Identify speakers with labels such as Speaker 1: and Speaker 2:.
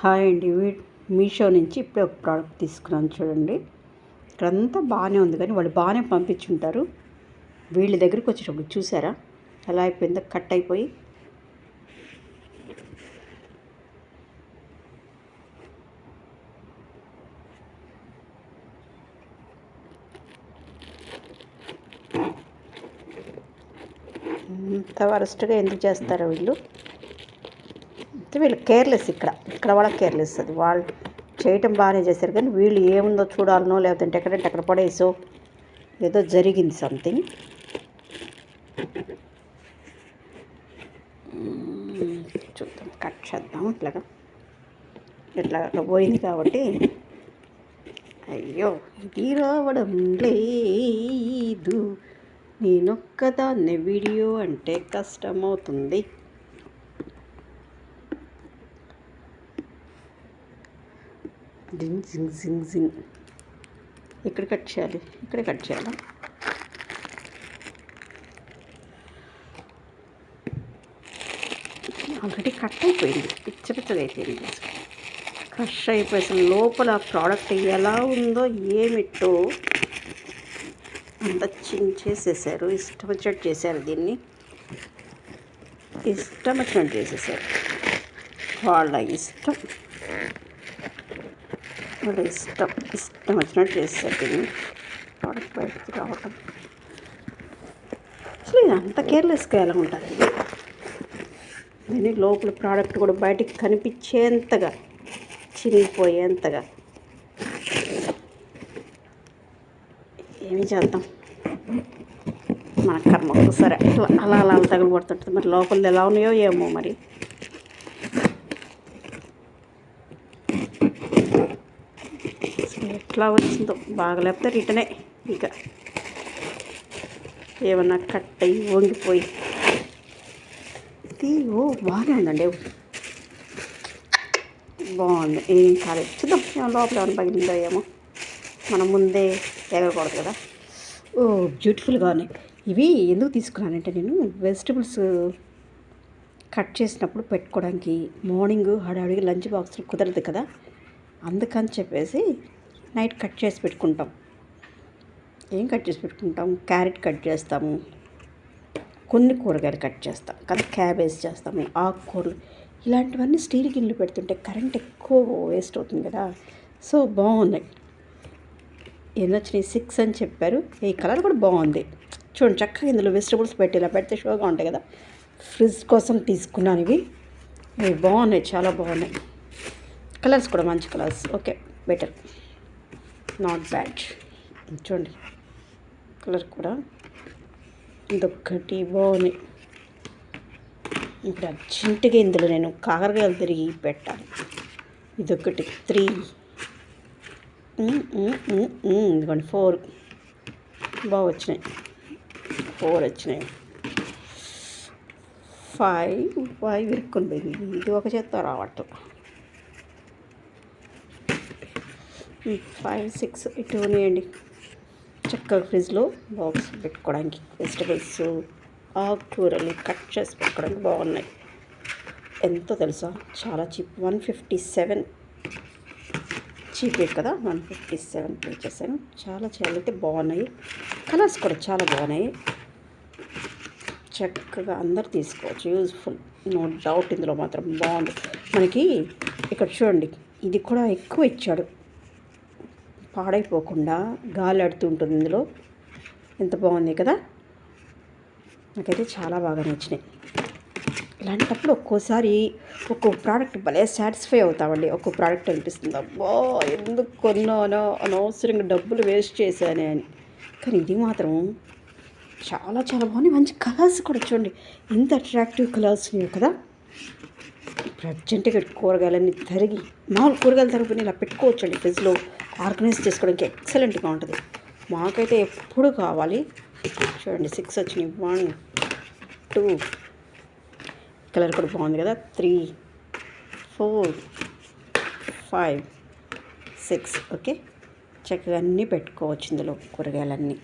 Speaker 1: Hi అండి. మీషో నుంచి ఇప్పుడే ఒక ప్రోడక్ట్ తీసుకున్నాను చూడండి. ఇక్కడంతా బాగానే ఉంది కానీ వాళ్ళు బాగానే పంపించుంటారు. వీళ్ళ దగ్గరికి వచ్చేటప్పుడు చూసారా ఎలా అయిపోయిందో, కట్ అయిపోయి. ఇంత వరస్ట్గా ఎందుకు చేస్తారో వీళ్ళు కేర్లెస్. ఇక్కడ వాళ్ళ కేర్లెస్. అది వాళ్ళు చేయటం బాగానే చేశారు కానీ వీళ్ళు ఏముందో చూడాలనో లేదంటే ఎక్కడంటే అక్కడ పడేసో ఏదో జరిగింది సంథింగ్. చూద్దాం, కట్ చేద్దాం. ఇట్లా పోయింది కాబట్టి అయ్యో ఇది రావడం లేదు, నేనొక్కదాన్నే వీడియో అంటే కష్టమవుతుంది. జింగ్ జింగ్ జింగ్ జింగ్. ఇక్కడ కట్ చేయాలి, ఇక్కడే కట్ చేయాలా? ఆల్రెడీ కట్ అయిపోయింది, పిచ్చగా అయిపోయింది, క్రష్ అయిపోయి. లోపల ప్రోడక్ట్ ఎలా ఉందో ఏమిటో అంత చించేసేసారు. ఇష్టం వచ్చినట్టు చేశారు, దీన్ని ఇష్టం వచ్చినట్టు చేసేసారు. వాళ్ళ ఇష్టం వచ్చినట్టు చేస్తారు దీన్ని. ప్రోడక్ట్ బయటకు రావటం అసలు అంత కేర్లెస్గా ఎలా ఉంటుంది దీన్ని. లోపల ప్రోడక్ట్ కూడా బయటికి కనిపించేంతగా, చిరిగిపోయేంతగా. ఏమి చేద్దాం, మన కర్మ. సరే, అలా తగులు పడుతుంటుంది. మరి లోపల ఎలా ఉన్నాయో ఏమో మరి. ఎట్లా వచ్చిందో బాగా, లేకపోతే రిటర్నే. ఇక ఏమన్నా కట్ అయ్యి వంగిపోయి. ఇది బాగానే ఉందండి, బాగుంది. ఏం కాలేదు. చూద్దాం లోపల ఏమైనా పగిలిందో ఏమో. మనం ముందే ఎగరకూడదు కదా. బ్యూటిఫుల్గా ఉన్నాయి. ఇవి ఎందుకు తీసుకున్నానంటే, నేను వెజిటబుల్స్ కట్ చేసినప్పుడు పెట్టుకోవడానికి మార్నింగ్ హడావిడిగా లంచ్ బాక్స్లో కుదరదు కదా, అందుకని చెప్పేసి నైట్ కట్ చేసి పెట్టుకుంటాం. ఏం కట్ చేసి పెట్టుకుంటాం? క్యారెట్ కట్ చేస్తాము, కొన్ని కూరగాయలు కట్ చేస్తాం కానీ క్యాబేజ్ చేస్తాము, ఆకుకూరలు. ఇలాంటివన్నీ స్టీల్ గిన్నెలు పెడుతుంటే కరెంట్ ఎక్కువ వేస్ట్ అవుతుంది కదా. సో బాగున్నాయి. ఎన్ని వచ్చినాయి? 6 అని చెప్పారు. ఈ కలర్ కూడా బాగుంది చూడండి. చక్కగా ఇందులో వెజిటబుల్స్ పెట్టి ఇలా పెడితే షోగా ఉంటాయి కదా. ఫ్రిడ్జ్ కోసం తీసుకున్నాను ఇవి బాగున్నాయి, చాలా బాగున్నాయి. కలర్స్ కూడా మంచి colours. Okay, better, not bad. చూడండి కలర్ కూడా ఇదొక్కటి బాగుంది. ఇప్పుడు అర్జెంటుగా ఇందులో నేను కాకరకాయలు తిరిగి పెట్టాలి. ఇదొకటి 3, ఇదిగోండి 4 బాగా వచ్చినాయి. 4 వచ్చినాయి. 5 ఇరుక్కొని పోయింది. ఇది ఒక చేత్తో రావట్టు. 5, 6 ఇటు ఉన్నాయండి. చక్కగా ఫ్రిడ్జ్లో బాక్స్ పెట్టుకోవడానికి వెజిటబుల్స్, ఆకుకూరలు కట్ చేసి పెట్టుకోవడానికి బాగున్నాయి. ఎంతో తెలుసా, చాలా చీప్. 157 చీపే కదా. 157 పే చేశాను. చాలా అయితే బాగున్నాయి. కలర్స్ కూడా చాలా బాగున్నాయి. చక్కగా అందరు తీసుకోవచ్చు, యూజ్ఫుల్, నో డౌట్. ఇందులో మాత్రం బాగుంది. మనకి ఇక్కడ చూడండి, ఇది కూడా ఎక్కువ ఇచ్చాడు, పాడైపోకుండా గాలి ఆడుతూ ఉంటుంది ఇందులో. ఎంత బాగుంది కదా. నాకైతే చాలా బాగా నచ్చినాయి. ఇలాంటప్పుడు ఒక్కోసారి ఒక్కో ప్రోడక్ట్ భలే సాటిస్ఫై అవుతామండి. ఒక్కో ప్రోడక్ట్ అనిపిస్తుంది, అబ్బా ఎందుకు కొన్నానో, అనవసరంగా డబ్బులు వేస్ట్ చేశానే అని. కానీ ఇది మాత్రం చాలా బాగుంది. మంచి కలర్స్ కూడా చూడండి, ఎంత అట్రాక్టివ్ కలర్స్ ఉన్నాయి కదా. ఇప్పుడు అర్జెంటుగా కూరగాయలన్నీ తరిగి, మామూలు కూరగాయలు తరిగి ఇలా పెట్టుకోవచ్చండి ఫ్రిడ్జ్లో. ఆర్గనైజ్ చేసుకోవడానికి ఎక్సలెంట్గా ఉంటుంది. మాకైతే ఎప్పుడు కావాలి. చూడండి 6 వచ్చినాయి. 1, 2, కలర్ కూడా బాగుంది కదా. 3, 4, 5, 6. ఓకే, చక్కగా అన్నీ పెట్టుకోవచ్చు ఇందులో కూరగాయలన్నీ.